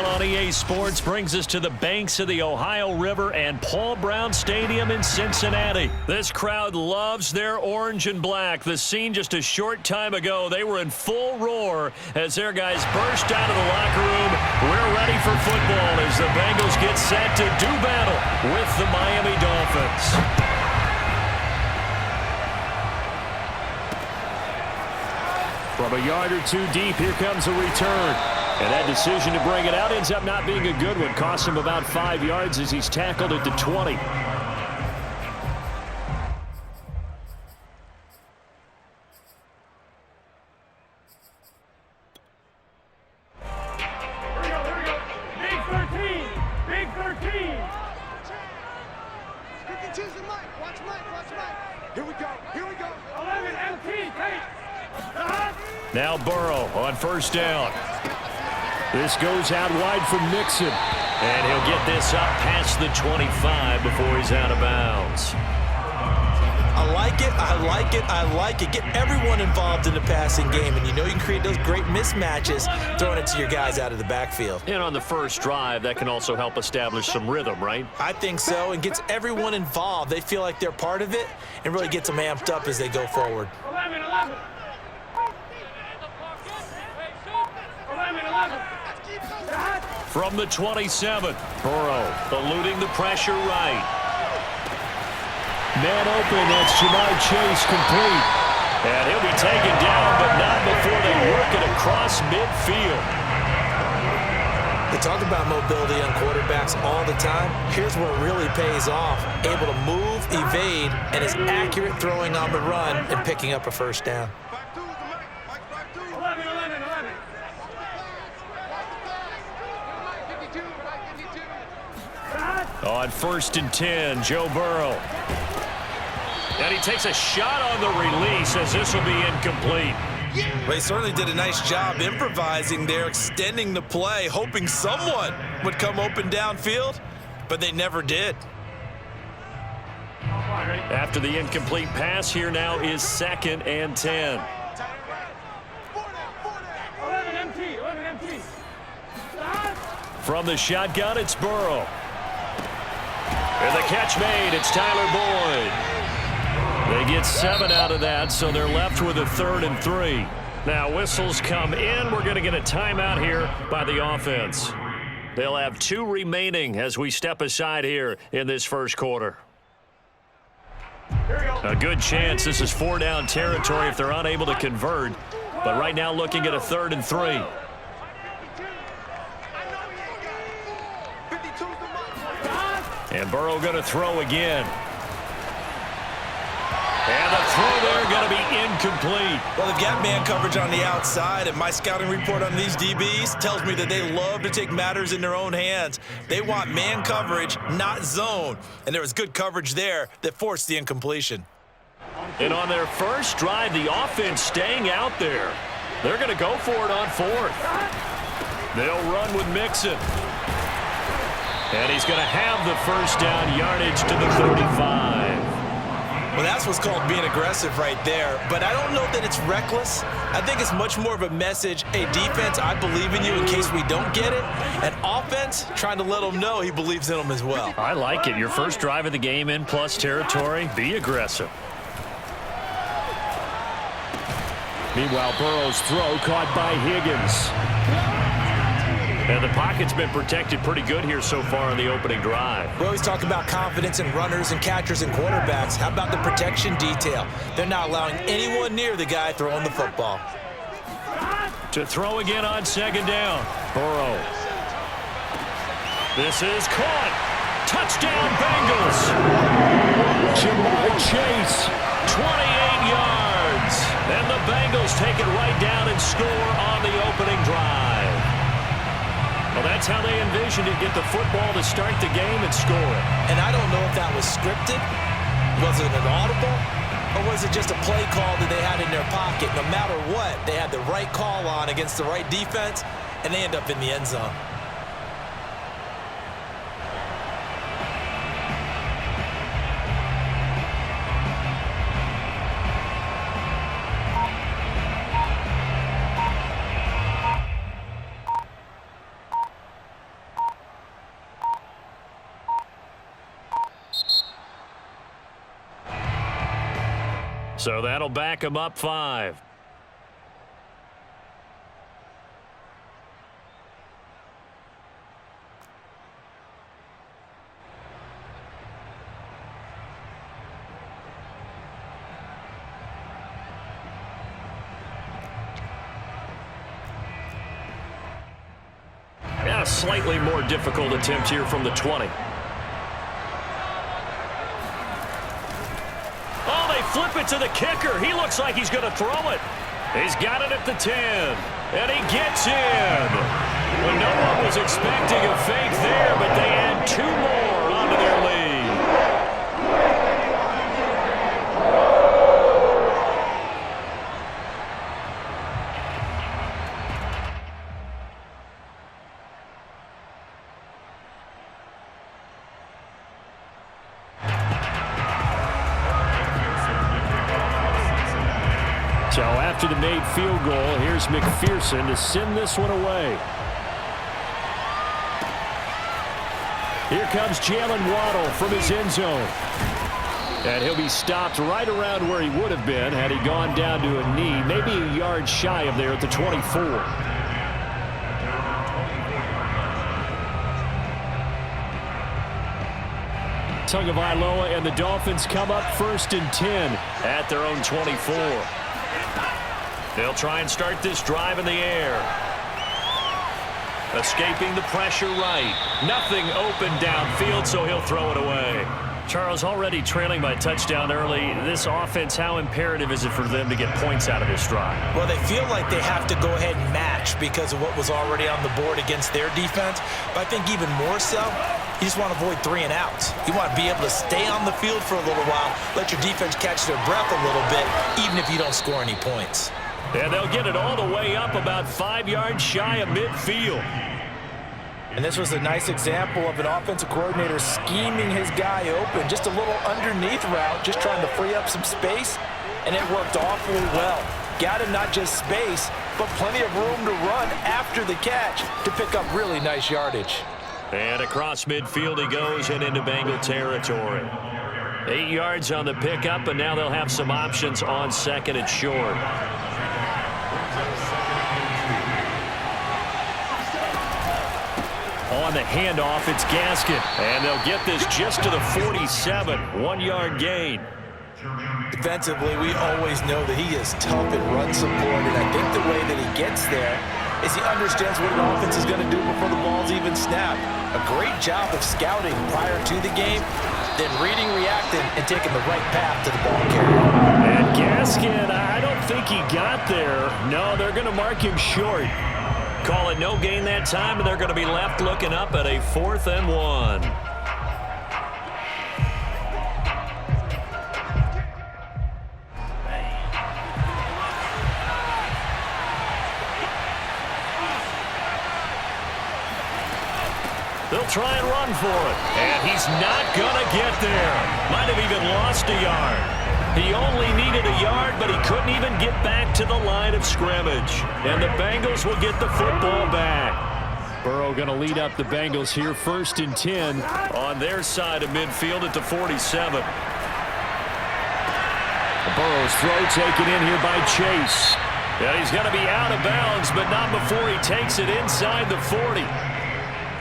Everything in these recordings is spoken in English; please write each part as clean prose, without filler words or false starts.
Football on EA Sports brings us to the banks of the Ohio River and Paul Brown Stadium in Cincinnati. This crowd loves their orange and black. The scene just a short time ago, they were in full roar as their guys burst out of the locker room. We're ready for football as the Bengals get set to do battle with the Miami Dolphins. From a yard or two deep, here comes a return. And that decision to bring it out ends up not being a good one. Costs him about 5 yards as he's tackled at the 20. Now Burrow on first down. This goes out wide for Mixon. And he'll get this up past the 25 before he's out of bounds. I like it, I like it, I like it. Get everyone involved in the passing game, and you know you can create those great mismatches throwing it to your guys out of the backfield. And on the first drive, that can also help establish some rhythm, right? I think so, and gets everyone involved. They feel like they're part of it and really gets them amped up as they go forward. 11. From the 27, Burrow eluding the pressure right. Man open, that's Jamar Chase complete. And he'll be taken down, but not before they work it across midfield. They talk about mobility on quarterbacks all the time. Here's where it really pays off. Able to move, evade, and is accurate throwing on the run and picking up a first down. On 1st and 10, Joe Burrow. And he takes a shot on the release as this will be incomplete. Well, he certainly did a nice job improvising there, extending the play, hoping someone would come open downfield, but they never did. After the incomplete pass, here now is 2nd and 10. 11 empty. From the shotgun, it's Burrow. And the catch made, it's Tyler Boyd. They get 7 out of that, so they're left with a 3rd and 3. Now whistles come in. We're going to get a timeout here by the offense. They'll have 2 remaining as we step aside here in this first quarter. A good chance this is 4-down territory if they're unable to convert. But right now looking at a 3rd and 3. And Burrow going to throw again. And the throw there going to be incomplete. Well, they've got man coverage on the outside, and my scouting report on these DBs tells me that they love to take matters in their own hands. They want man coverage, not zone. And there was good coverage there that forced the incompletion. And on their first drive, the offense staying out there. They're going to go for it on 4th. They'll run with Mixon. And he's going to have the first down yardage to the 35. Well, that's what's called being aggressive right there. But I don't know that it's reckless. I think it's much more of a message. Hey, defense, I believe in you in case we don't get it. And offense, trying to let them know he believes in them as well. I like it. Your first drive of the game in plus territory. Be aggressive. Meanwhile, Burrow's throw caught by Higgins. And the pocket's been protected pretty good here so far in the opening drive. We always talk about confidence in runners and catchers and quarterbacks. How about the protection detail? They're not allowing anyone near the guy throwing the football. To throw again on 2nd down. Burrow. This is caught. Touchdown, Bengals. Jamar Chase, 28 yards. And the Bengals take it right down and score on the opening drive. Well, that's how they envisioned it. Get the football to start the game and score. And I don't know if that was scripted. Was it an audible? Or was it just a play call that they had in their pocket? No matter what, they had the right call on against the right defense, and they end up in the end zone. So that'll back him up 5. Yeah, slightly more difficult attempt here from the 20. Flip it to the kicker. He looks like he's going to throw it. He's got it at the 10. And he gets in. Well, no one was expecting a fake there, but they add 2 more onto their lead. So after the made field goal, here's McPherson to send this one away. Here comes Jalen Waddle from his end zone. And he'll be stopped right around where he would have been had he gone down to a knee, maybe a yard shy of there at the 24. Tagovailoa and the Dolphins come up 1st and 10 at their own 24. They'll try and start this drive in the air. Escaping the pressure right. Nothing open downfield, so he'll throw it away. Charles, already trailing by a touchdown early. This offense, how imperative is it for them to get points out of this drive? Well, they feel like they have to go ahead and match because of what was already on the board against their defense. But I think even more so, you just want to avoid 3 and outs. You want to be able to stay on the field for a little while, let your defense catch their breath a little bit, even if you don't score any points. And they'll get it all the way up about 5 yards shy of midfield. And this was a nice example of an offensive coordinator scheming his guy open. Just a little underneath route, just trying to free up some space, and it worked awfully well. Got him not just space, but plenty of room to run after the catch to pick up really nice yardage. And across midfield he goes and into Bengal territory. 8 yards on the pickup, and now they'll have some options on 2nd and short. On the handoff, it's Gaskin. And they'll get this just to the 47. 1-yard gain. Defensively, we always know that he is tough in run support, and I think the way that he gets there is he understands what an offense is going to do before the ball's even snapped. A great job of scouting prior to the game, then reading, reacting, and taking the right path to the ball carrier. And Gaskin, I don't think he got there. No, they're going to mark him short. Call it no gain that time, and they're going to be left looking up at a 4th and 1. They'll try and run for it. And he's not going to get there. Might have even lost a yard. He only needed a yard, but he couldn't even get back to the line of scrimmage. And the Bengals will get the football back. Burrow going to lead up the Bengals here 1st and 10 on their side of midfield at the 47. Burrow's throw taken in here by Chase. And he's going to be out of bounds, but not before he takes it inside the 40.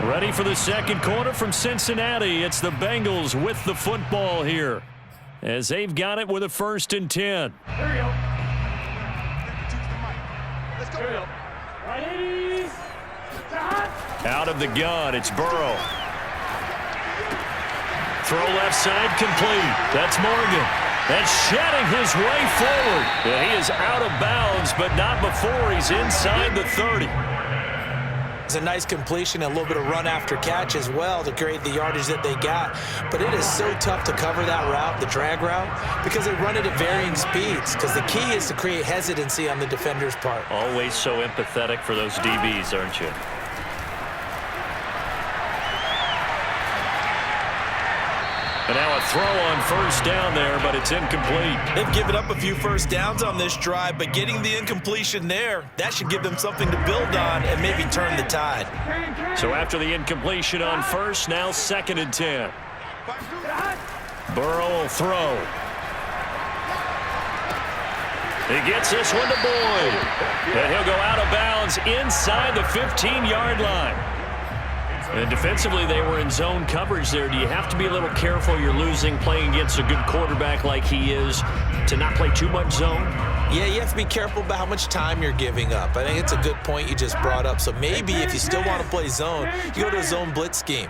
Ready for the 2nd quarter from Cincinnati. It's the Bengals with the football here, as they've got it with a 1st and 10. There you go. Let's go. There you go. Ready. Out of the gun, it's Burrow. Throw left side complete. That's Morgan. And shedding his way forward. And he is out of bounds, but not before he's inside the 30. It's a nice completion and a little bit of run after catch as well to create the yardage that they got. But it is so tough to cover that route, the drag route, because they run it at varying speeds. Because the key is to create hesitancy on the defender's part. Always so empathetic for those DBs, aren't you? And now a throw on 1st down there, but it's incomplete. They've given up a few first downs on this drive, but getting the incompletion there, that should give them something to build on and maybe turn the tide. So after the incompletion on 1st, now 2nd and 10. Burrow will throw. He gets this one to Boyd. And he'll go out of bounds inside the 15-yard line. And defensively, they were in zone coverage there. Do you have to be a little careful? You're losing, playing against a good quarterback like he is, to not play too much zone? Yeah, you have to be careful about how much time you're giving up. I think it's a good point you just brought up. So maybe if you still want to play zone, you go to a zone blitz scheme.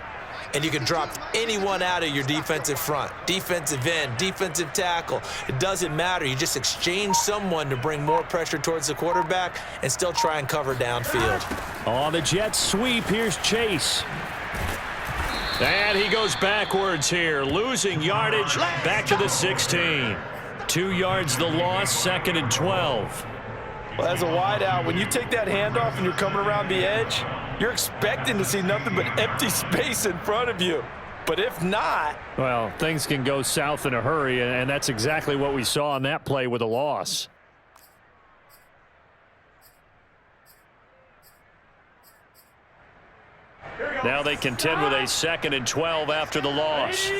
And you can drop anyone out of your defensive front, defensive end, defensive tackle. It doesn't matter. You just exchange someone to bring more pressure towards the quarterback and still try and cover downfield. On the jet sweep, here's Chase. And he goes backwards here, losing yardage back to the 16. 2 yards the loss, 2nd and 12. Well, as a wideout, when you take that handoff and you're coming around the edge, you're expecting to see nothing but empty space in front of you. But if not... Well, things can go south in a hurry, and that's exactly what we saw on that play with a loss. Now they contend with a 2nd and 12 after the loss.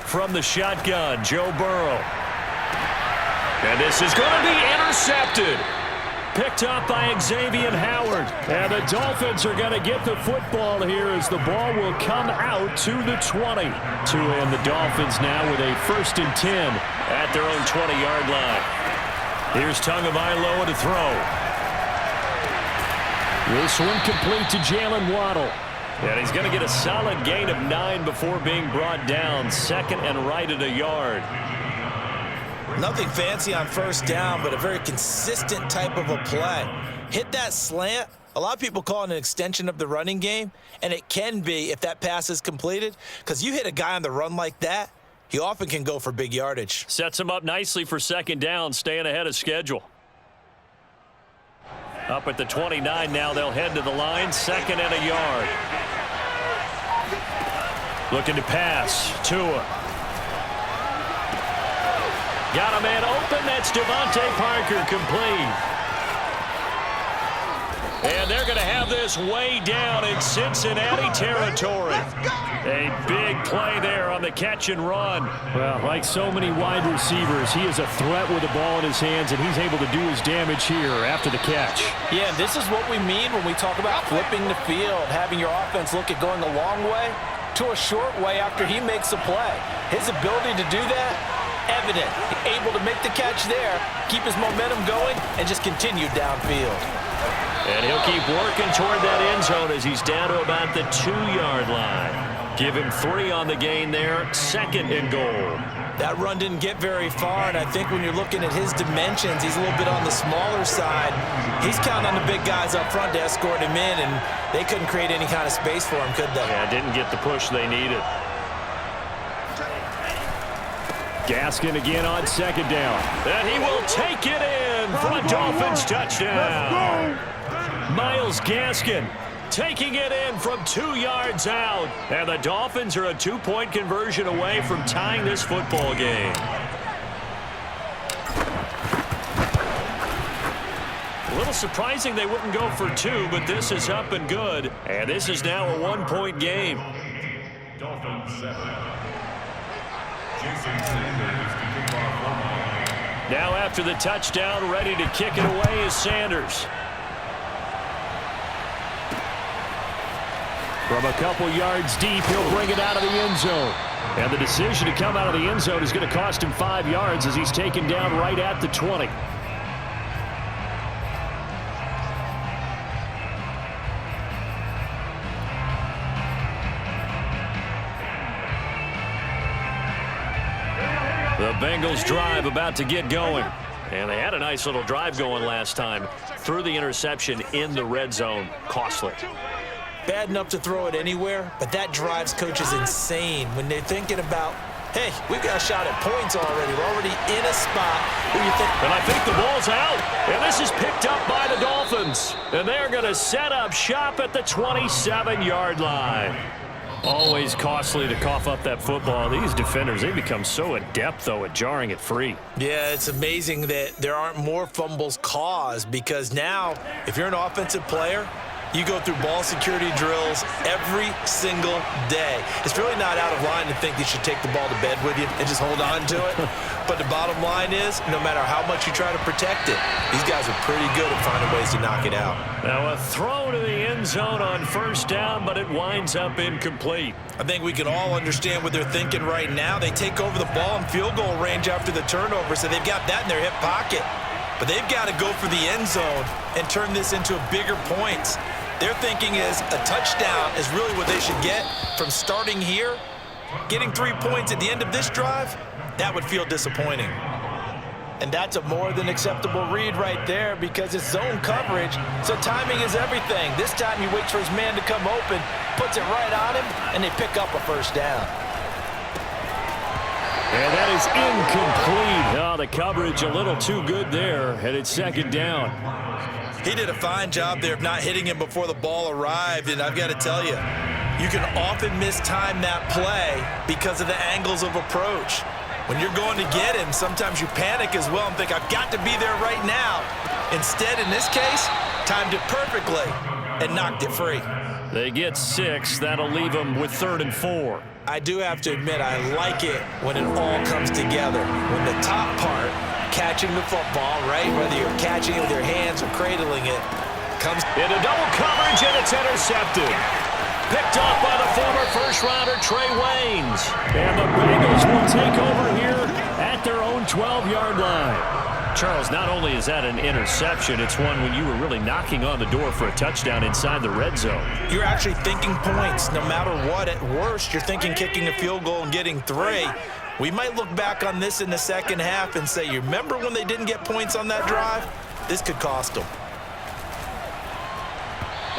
From the shotgun, Joe Burrow. And this is going to be intercepted. Picked up by Xavier Howard. And the Dolphins are going to get the football here as the ball will come out to the 20. And the Dolphins now with a 1st and 10 at their own 20-yard line. Here's Tagovailoa to throw. This one complete to Jalen Waddle. And he's going to get a solid gain of 9 before being brought down. 2nd and right at a yard. Nothing fancy on 1st down, but a very consistent type of a play. Hit that slant. A lot of people call it an extension of the running game, and it can be if that pass is completed, because you hit a guy on the run like that, he often can go for big yardage. Sets him up nicely for 2nd down, staying ahead of schedule. Up at the 29 now, they'll head to the line, 2nd and a yard. Looking to pass, Tua. Got a man open, that's Devontae Parker, complete. And they're going to have this way down in Cincinnati territory. A big play there on the catch and run. Well, like so many wide receivers, he is a threat with the ball in his hands, and he's able to do his damage here after the catch. Yeah, this is what we mean when we talk about flipping the field, having your offense look at going a long way to a short way after he makes a play. His ability to do that, evident. Able to make the catch there, keep his momentum going, and just continue downfield. And he'll keep working toward that end zone as he's down to about the 2-yard line. Give him 3 on the gain there, 2nd and goal. That run didn't get very far, and I think when you're looking at his dimensions, he's a little bit on the smaller side. He's counting on the big guys up front to escort him in, and they couldn't create any kind of space for him, could they? Yeah, didn't get the push they needed. Gaskin again on 2nd down. And he will take it in for a Dolphins touchdown. Myles Gaskin taking it in from 2 yards out. And the Dolphins are a 2-point conversion away from tying this football game. A little surprising they wouldn't go for 2, but this is up and good. And this is now a 1-point game. Dolphins 7. Now after the touchdown, ready to kick it away is Sanders. From a couple yards deep, he'll bring it out of the end zone. And the decision to come out of the end zone is going to cost him 5 yards as he's taken down right at the 20. The Bengals drive about to get going. And they had a nice little drive going last time. Threw the interception in the red zone. Costly. Bad enough to throw it anywhere, but that drives coaches insane when they're thinking about, hey, we've got a shot at points already. We're already in a spot where you think. And I think the ball's out. And this is picked up by the Dolphins. And they're going to set up shop at the 27-yard line. Always costly to cough up that football. These defenders, they become so adept, though, at jarring it free. Yeah, it's amazing that there aren't more fumbles caused, because now if you're an offensive player, You go through ball security drills every single day. It's really not out of line to think you should take the ball to bed with you and just hold on to it. But the bottom line is, no matter how much you try to protect it, these guys are pretty good at finding ways to knock it out. Now a throw to the end zone on first down, but it winds up incomplete. I think we can all understand what they're thinking right now. They take over the ball in field goal range after the turnover, so they've got that in their hip pocket. But they've got to go for the end zone and turn this into bigger points. Their thinking is a touchdown is really what they should get from starting here. Getting 3 points at the end of this drive, that would feel disappointing. And that's a more than acceptable read right there because it's zone coverage, so timing is everything. This time he waits for his man to come open, puts it right on him, and they pick up a first down. And that is incomplete. Oh, the coverage a little too good there, and it's second down. He did a fine job there of not hitting him before the ball arrived, and I've got to tell you, you can often mistime that play because of the angles of approach. When you're going to get him, sometimes you panic as well and think, I've got to be there right now. Instead, in this case, timed it perfectly and knocked it free. They get 6. That'll leave them with 3rd and 4. I do have to admit, I like it when it all comes together. When the top part, catching the football, right, whether you're catching it with your hands or cradling it, comes into double coverage, and it's intercepted. Picked off by the former first-rounder Trey Waynes. And the Bengals will take over here at their own 12-yard line. Charles, not only is that an interception, it's one when you were really knocking on the door for a touchdown inside the red zone. You're actually thinking points. No matter what, at worst, you're thinking kicking a field goal and getting 3. We might look back on this in the second half and say, you remember when they didn't get points on that drive? This could cost them.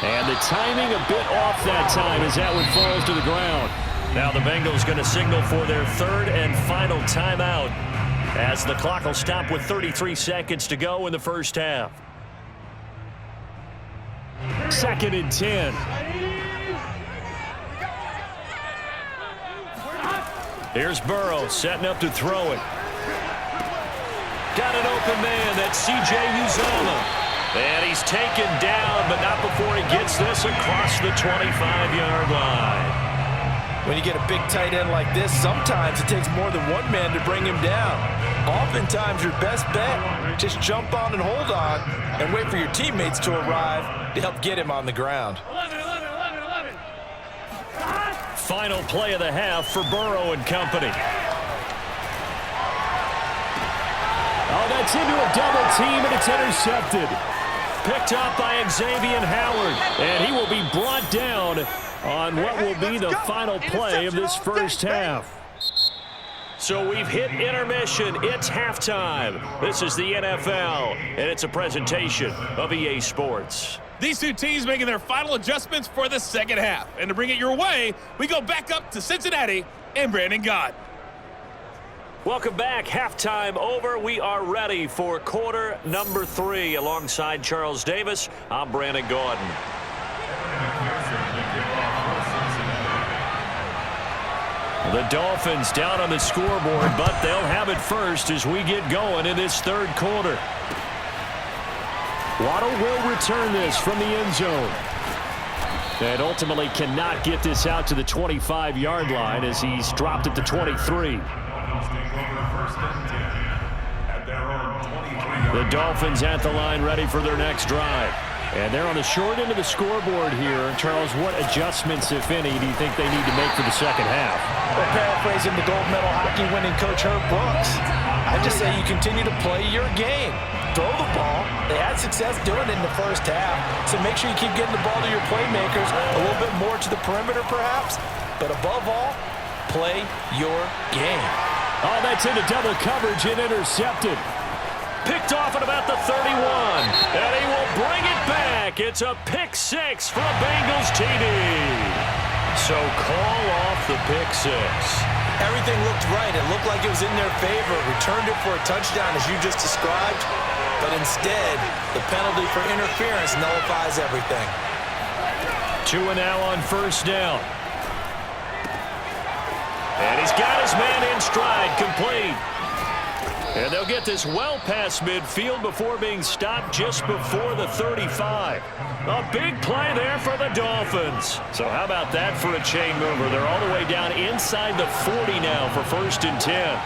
And the timing a bit off that time as that one falls to the ground. Now the Bengals going to signal for their 3rd and final timeout as the clock will stop with 33 seconds to go in the first half. 2nd and 10. Here's Burrow setting up to throw it. Got an open man. That's C.J. Uzomah. And he's taken down, but not before he gets this across the 25-yard line. When you get a big tight end like this, sometimes it takes more than one man to bring him down. Oftentimes, your best bet, just jump on and hold on and wait for your teammates to arrive to help get him on the ground. 11. Final play of the half for Burrow and company. Oh, that's into a double team, and it's intercepted. Picked up by Xavier Howard, and he will be brought down on what will be the final play of this first half. So we've hit intermission. It's halftime. This is the NFL, and it's a presentation of EA Sports. These two teams making their final adjustments for the second half. And to bring it your way, we go back up to Cincinnati and Brandon Gott. Welcome back. Halftime over. We are ready for quarter number 3. Alongside Charles Davis, I'm Brandon Gordon. The Dolphins down on the scoreboard, but they'll have it first as we get going in this third quarter. Waddle will return this from the end zone. And ultimately cannot get this out to the 25-yard line as he's dropped at the 23. The Dolphins at the line ready for their next drive. And they're on the short end of the scoreboard here. Charles, what adjustments, if any, do you think they need to make for the second half? Well, paraphrasing the gold medal hockey winning coach Herb Brooks, I just say you continue to play your game. Throw the ball. They had success doing it in the first half, so make sure you keep getting the ball to your playmakers, a little bit more to the perimeter perhaps, but above all, play your game. Oh, that's into double coverage and intercepted. Picked off at about the 31, and he will bring it back. It's a pick 6 for a Bengals TD. So call off the pick 6. Everything looked right. It looked like it was in their favor. Returned it for a touchdown, as you just described. But instead, the penalty for interference nullifies everything. 2 and now on first down. And he's got his man in stride, complete. And they'll get this well past midfield before being stopped just before the 35. A big play there for the Dolphins. So how about that for a chain mover? They're all the way down inside the 40 now for 1st and 10.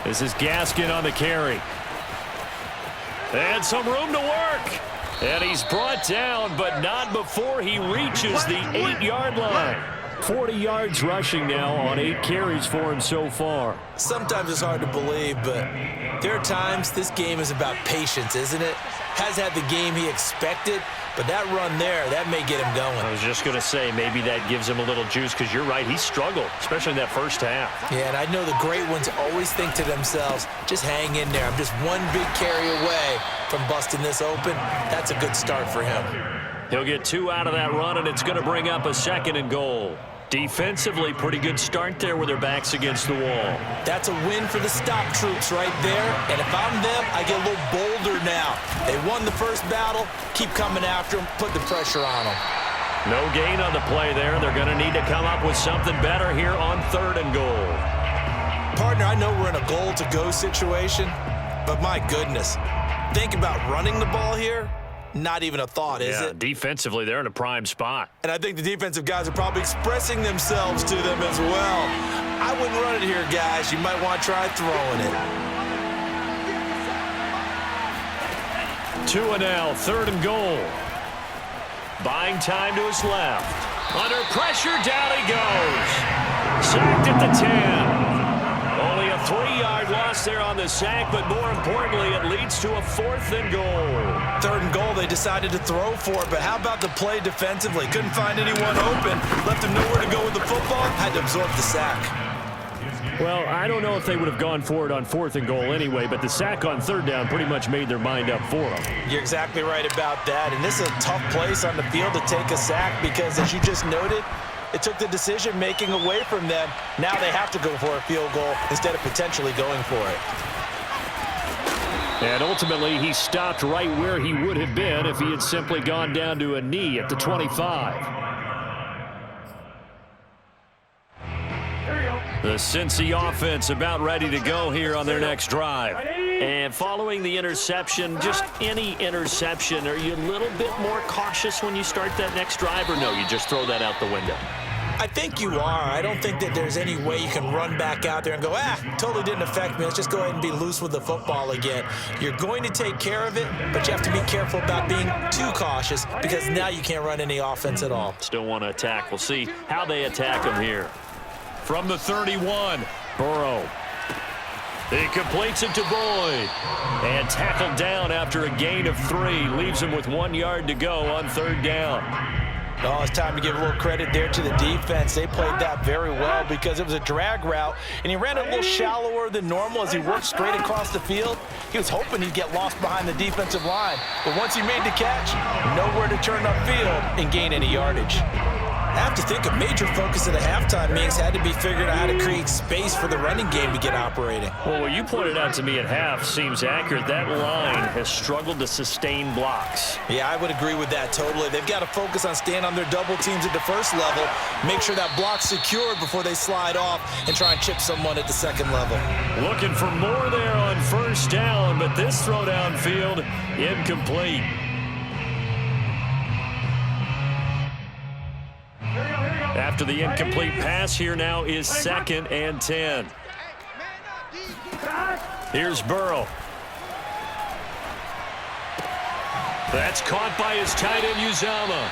This is Gaskin on the carry. And some room to work. And he's brought down, but not before he reaches the 8-yard line. 40 yards rushing now on 8 carries for him so far. Sometimes it's hard to believe, but there are times this game is about patience, isn't it? Has had the game he expected, but that run there, that may get him going. I was just going to say, maybe that gives him a little juice, because you're right, he struggled, especially in that first half. Yeah, and I know the great ones always think to themselves, just hang in there. I'm just one big carry away from busting this open. That's a good start for him. He'll get 2 out of that run, and it's going to bring up a 2nd and goal. Defensively, pretty good start there with their backs against the wall. That's a win for the stop troops right there. And if I'm them, I get a little bolder now. They won the first battle. Keep coming after them. Put the pressure on them. No gain on the play there. They're going to need to come up with something better here on 3rd and goal. Partner, I know we're in a goal-to-go situation, but my goodness. Think about running the ball here. Not even a thought, is it? Defensively, they're in a prime spot. And I think the defensive guys are probably expressing themselves to them as well. I wouldn't run it here, guys. You might want to try throwing it. 2 and now, 3rd and goal. Buying time to his left. Under pressure, down he goes. Sacked at the 10. Only a 3-yard loss there on the sack, but more importantly, it leads to a 4th and goal. 3rd and goal, they decided to throw for it, but how about the play defensively? Couldn't find anyone open, left him nowhere to go with the football, had to absorb the sack. Well, I don't know if they would have gone for it on 4th and goal anyway, but the sack on 3rd down pretty much made their mind up for them. You're exactly right about that, and this is a tough place on the field to take a sack because, as you just noted, it took the decision-making away from them. Now they have to go for a field goal instead of potentially going for it. And ultimately, he stopped right where he would have been if he had simply gone down to a knee at the 25. The Cincy offense about ready to go here on their next drive. And following the interception, just any interception, are you a little bit more cautious when you start that next drive, or no, you just throw that out the window? I think you are. I don't think that there's any way you can run back out there and go, totally didn't affect me. Let's just go ahead and be loose with the football again. You're going to take care of it, but you have to be careful about being too cautious because now you can't run any offense at all. Still want to attack. We'll see how they attack him here. From the 31, Burrow. He completes it to Boyd. And tackled down after a gain of 3. Leaves him with 1 yard to go on 3rd down. Oh, it's time to give a little credit there to the defense. They played that very well because it was a drag route, and he ran it a little shallower than normal as he worked straight across the field. He was hoping he'd get lost behind the defensive line, but once he made the catch, nowhere to turn upfield and gain any yardage. I have to think a major focus of the halftime meetings had to be figuring out how to create space for the running game to get operating. Well, what you pointed out to me at half seems accurate. That line has struggled to sustain blocks. Yeah, I would agree with that totally. They've got to focus on staying on their double teams at the first level, make sure that block's secured before they slide off and try and chip someone at the second level. Looking for more there on 1st down, but this throw downfield incomplete. After the incomplete pass, here now is 2nd and 10. Here's Burrow. That's caught by his tight end, Uzama.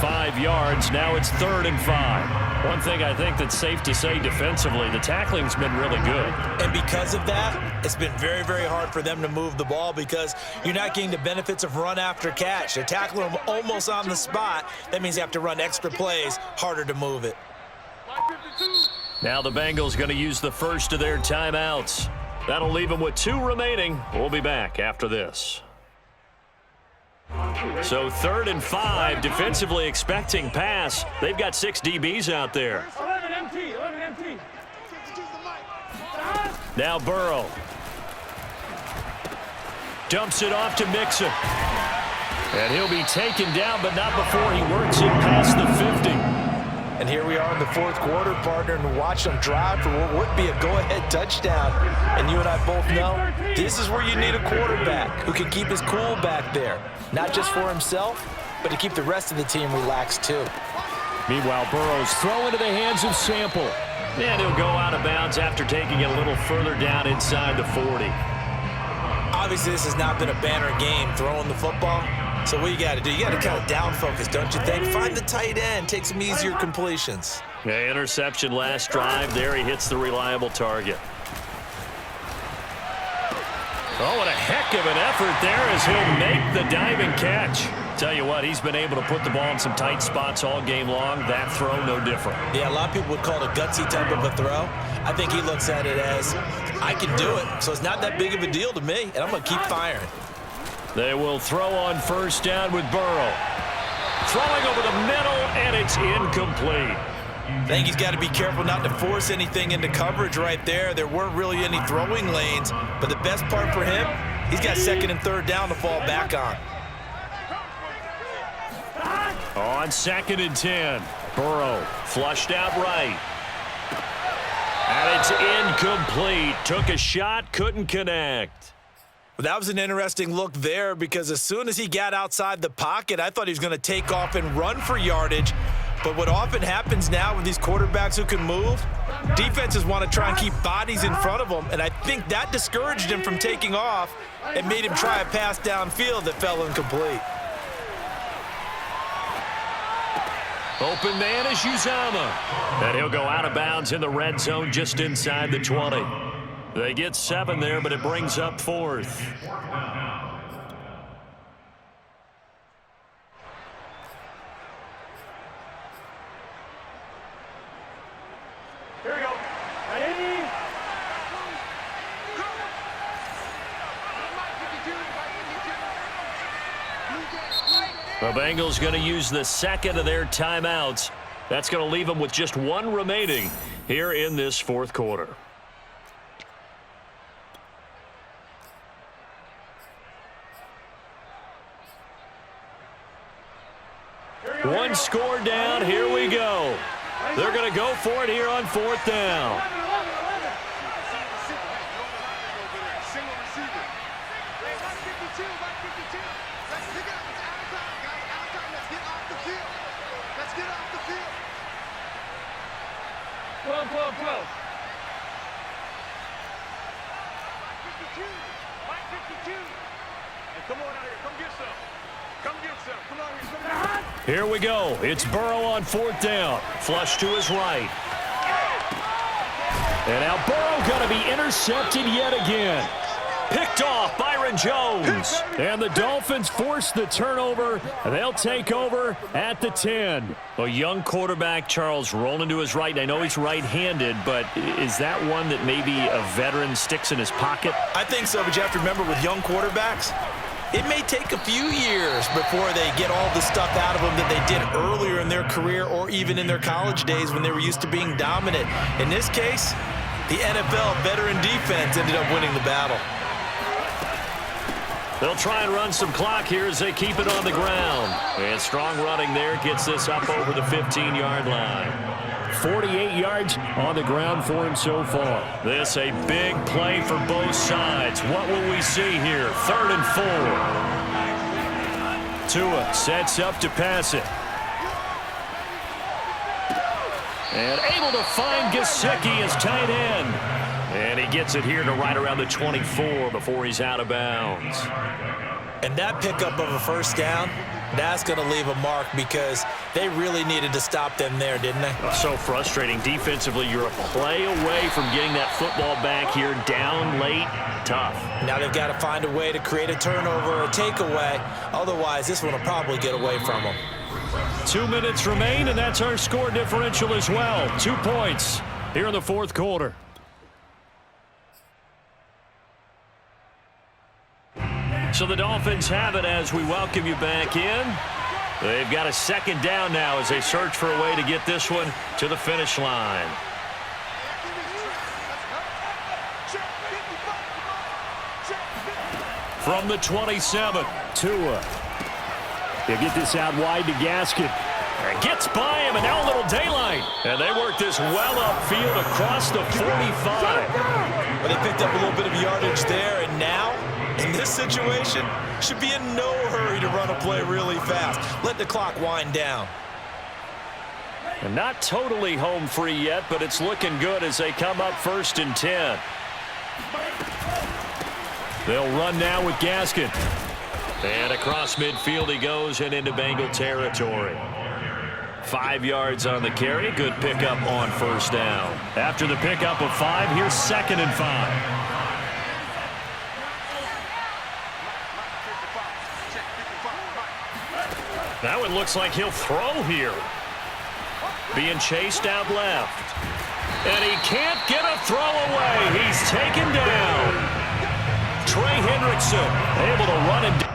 5 yards. Now it's 3rd and 5. One thing I think that's safe to say defensively, the tackling's been really good. And because of that, it's been very, very hard for them to move the ball because you're not getting the benefits of run after catch. They're tackling them almost on the spot. That means you have to run extra plays, harder to move it. Now the Bengals going to use the first of their timeouts. That'll leave them with 2 remaining. We'll be back after this. So 3rd and 5, defensively expecting pass. They've got 6 DBs out there. 11 empty. Now Burrow. Dumps it off to Mixon. And he'll be taken down, but not before he works it past the 50. And here we are in the fourth quarter, partner, and watch them drive for what would be a go-ahead touchdown. And you and I both know this is where you need a quarterback who can keep his cool back there, not just for himself, but to keep the rest of the team relaxed too. Meanwhile, Burrow's throw into the hands of Sample. And he'll go out of bounds after taking it a little further down inside the 40. Obviously, this has not been a banner game throwing the football. So what you got to do, you got to kind of down focus, don't you think? Find the tight end, take some easier completions. Yeah, interception last drive. There he hits the reliable target. Oh, what a heck of an effort there as he'll make the diving catch. Tell you what, he's been able to put the ball in some tight spots all game long. That throw, no different. Yeah, a lot of people would call it a gutsy type of a throw. I think he looks at it as, I can do it, so it's not that big of a deal to me, and I'm going to keep firing. They will throw on first down with Burrow. Throwing over the middle, and it's incomplete. I think he's got to be careful not to force anything into coverage right there. There weren't really any throwing lanes, but the best part for him, he's got second and third down to fall back on. On 2nd and 10, Burrow flushed out right. And it's incomplete. Took a shot, couldn't connect. That was an interesting look there because as soon as he got outside the pocket, I thought he was going to take off and run for yardage. But what often happens now with these quarterbacks who can move, defenses want to try and keep bodies in front of them, and I think that discouraged him from taking off and made him try a pass downfield that fell incomplete. Open man is Uzama. And he'll go out of bounds in the red zone just inside the 20. They get 7 there, but it brings up 4th. Here we go. Ready? The Bengals going to use the second of their timeouts. That's going to leave them with just 1 remaining here in this 4th quarter. One score down. Here we go. They're going to go for it here on 4th down. Come on out here. Come get some. Come get some. Come on here. Here we go. It's Burrow on 4th down. Flush to his right. And now Burrow going to be intercepted yet again. Picked off Byron Jones. And the Dolphins force the turnover. They'll take over at the 10. A young quarterback, Charles, rolling to his right. I know he's right-handed, but is that one that maybe a veteran sticks in his pocket? I think so, but you have to remember with young quarterbacks, it may take a few years before they get all the stuff out of them that they did earlier in their career or even in their college days when they were used to being dominant. In this case, the NFL veteran defense ended up winning the battle. They'll try and run some clock here as they keep it on the ground. And strong running there gets this up over the 15-yard line. 48 yards on the ground for him so far. This a big play for both sides. What will we see here? 3rd and 4. Tua sets up to pass it. And able to find Gesicki as tight end. And he gets it here to right around the 24 before he's out of bounds. And that pickup of a first down, that's going to leave a mark because they really needed to stop them there, didn't they? So frustrating. Defensively, you're a play away from getting that football back here down late. Tough. Now they've got to find a way to create a turnover or a takeaway. Otherwise, this one will probably get away from them. 2 minutes remain, and that's our score differential as well. 2 points here in the 4th quarter. So the Dolphins have it as we welcome you back in. They've got a 2nd down now as they search for a way to get this one to the finish line. From the 27, Tua. He'll get this out wide to Gaskin. And gets by him, and now a little daylight. And they work this well upfield across the 45. Well, they picked up a little bit of yardage there, and now, in this situation, should be in no hurry to run a play really fast. Let the clock wind down. And not totally home free yet, but it's looking good as they come up 1st and 10. They'll run now with Gaskin. And across midfield he goes and into Bengal territory. 5 yards on the carry. Good pickup on 1st down. After the pickup of 5, here's 2nd and 5. That one looks like he'll throw here. Being chased out left. And he can't get a throw away. He's taken down. Trey Hendrickson able to run him down.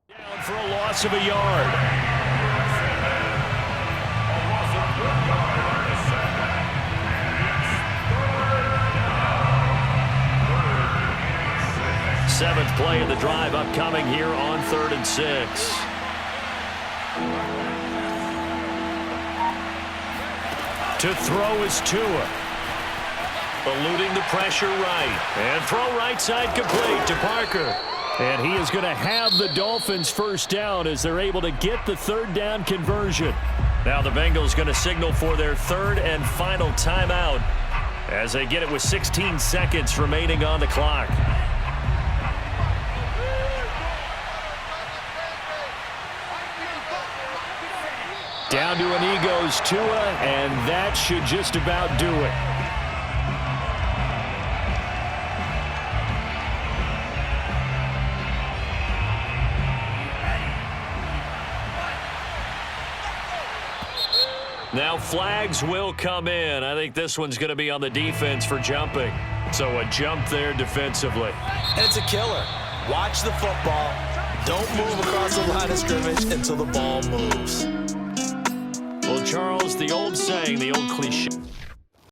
Down for a loss of a yard. Seventh play of the drive upcoming here on 3rd and 6. To throw is Tua. Eluding the pressure right. And throw right side complete to Parker. And he is going to have the Dolphins 1st down as they're able to get the 3rd down conversion. Now the Bengals going to signal for their 3rd and final timeout as they get it with 16 seconds remaining on the clock. Down to an E goes Tua, and that should just about do it. Now flags will come in. I think this one's going to be on the defense for jumping. So a jump there defensively. And it's a killer. Watch the football. Don't move across the line of scrimmage until the ball moves. Well, Charles, the old saying, the old cliche.